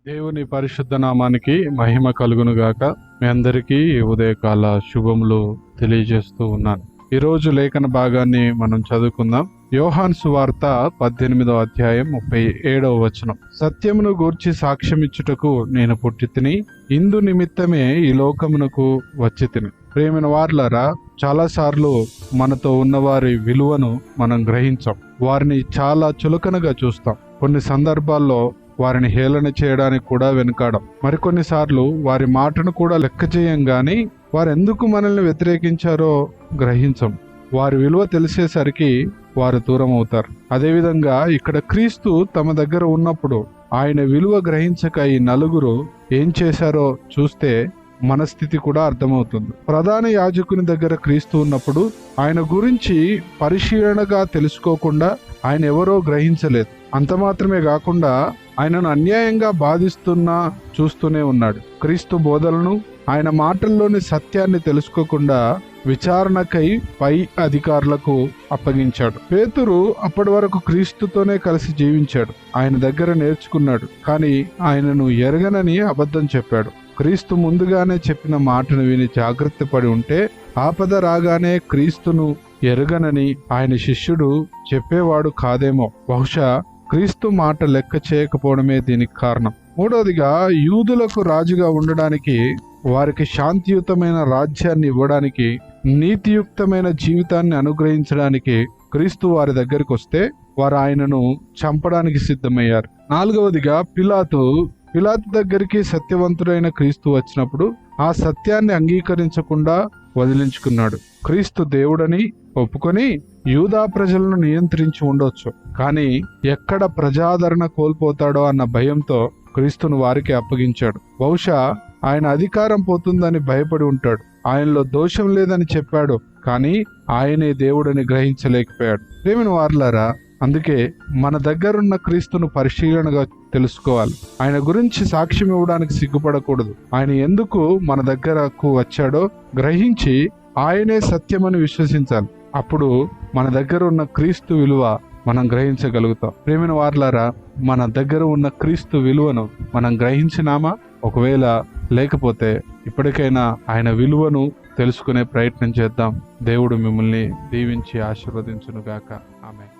దేవుని పరిశుద్ధ నామానికి మహిమ కలుగును గాక. మీ అందరికీ ఉదయకాల శుభములు తెలియజేస్తూ ఉన్నాను. ఈరోజు లేఖన భాగాన్ని మనం చదువుకుందాం. యోహాను సువార్త 18వ అధ్యాయం 37వ వచనం. సత్యమును గూర్చి సాక్ష్యమిచ్చుటకు నేను పుట్టితిని, ఇందు నిమిత్తమే ఈ లోకమునకు వచ్చితిని. ప్రేమైన వార్లారా, చాలాసార్లు మనతో ఉన్నవారి విలువను మనం గ్రహించాం. వారిని చాలా చులకనగా చూస్తాం. కొన్ని సందర్భాల్లో వారిని హేళన చేయడానికి కూడా వెనుకాడం. మరికొన్నిసార్లు వారి మాటను కూడా లెక్క చేయం గాని వారు ఎందుకు మనల్ని వ్యతిరేకించారో గ్రహించం. వారి విలువ తెలిసేసరికి వారు దూరం అవుతారు. అదేవిధంగా ఇక్కడ క్రీస్తు తమ దగ్గర ఉన్నప్పుడు ఆయన విలువ గ్రహించక ఈ నలుగురు ఏం చేశారో చూస్తే మన స్థితి కూడా అర్థమవుతుంది. ప్రధాన యాజకుని దగ్గర క్రీస్తు ఉన్నప్పుడు ఆయన గురించి పరిశీలనగా తెలుసుకోకుండా ఆయన ఎవరో గ్రహించలేదు. అంత మాత్రమే కాకుండా ఆయనను అన్యాయంగా బాధిస్తున్నా చూస్తూనే ఉన్నాడు. క్రీస్తు బోధలను, ఆయన మాటల్లోని సత్యాన్ని తెలుసుకోకుండా విచారణకై పై అధికారులకు అప్పగించాడు. పేతురు అప్పటి వరకు క్రీస్తుతోనే కలిసి జీవించాడు. ఆయన దగ్గర నేర్చుకున్నాడు. కానీ ఆయనను ఎరగనని అబద్ధం చెప్పాడు. క్రీస్తు ముందుగానే చెప్పిన మాటను విని జాగ్రత్త పడి ఉంటే ఆపద రాగానే క్రీస్తును ఎరగనని ఆయన శిష్యుడు చెప్పేవాడు కాదేమో. బహుశా క్రీస్తు మాట లెక్క చేయకపోవడమే దీనికి కారణం. మూడవదిగా, యూదులకు రాజుగా ఉండడానికి, వారికి శాంతియుతమైన రాజ్యాన్ని ఇవ్వడానికి, నీతియుక్తమైన జీవితాన్ని అనుగ్రహించడానికి క్రీస్తు వారి దగ్గరికి వస్తే వారు ఆయనను చంపడానికి సిద్ధమయ్యారు. నాలుగవదిగా, పిలాతు దగ్గరికి సత్యవంతుడైన క్రీస్తు వచ్చినప్పుడు ఆ సత్యాన్ని అంగీకరించకుండా వదిలించుకున్నాడు. క్రీస్తు దేవుడని ఒప్పుకొని యూదా ప్రజలను నియంత్రించి ఉండొచ్చు, కానీ ఎక్కడ ప్రజాదరణ కోల్పోతాడో అన్న భయంతో క్రీస్తును వారికి అప్పగించాడు. బహుశా ఆయన అధికారం పోతుందని భయపడి ఉంటాడు. ఆయనలో దోషం లేదని చెప్పాడు, కానీ ఆయనే దేవుడని గ్రహించలేకపోయాడు. ప్రేమైన వారలారా, అందుకే మన దగ్గరున్న క్రీస్తును పరిశీలనగా తెలుసుకోవాలి. ఆయన గురించి సాక్ష్యం ఇవ్వడానికి సిగ్గుపడకూడదు. ఆయన ఎందుకు మన దగ్గరకు వచ్చాడో గ్రహించి ఆయనే సత్యమని విశ్వసించాలి. అప్పుడు మన దగ్గర ఉన్న క్రీస్తు విలువ మనం గ్రహించగలుగుతాం. ప్రేమైన వారలారా, మన దగ్గర ఉన్న క్రీస్తు విలువను మనం గ్రహించినామా? ఒకవేళ లేకపోతే ఇప్పటికైనా ఆయన విలువను తెలుసుకునే ప్రయత్నం చేద్దాం. దేవుడు మిమ్మల్ని దీవించి ఆశీర్వదించును గాక. ఆమేన్.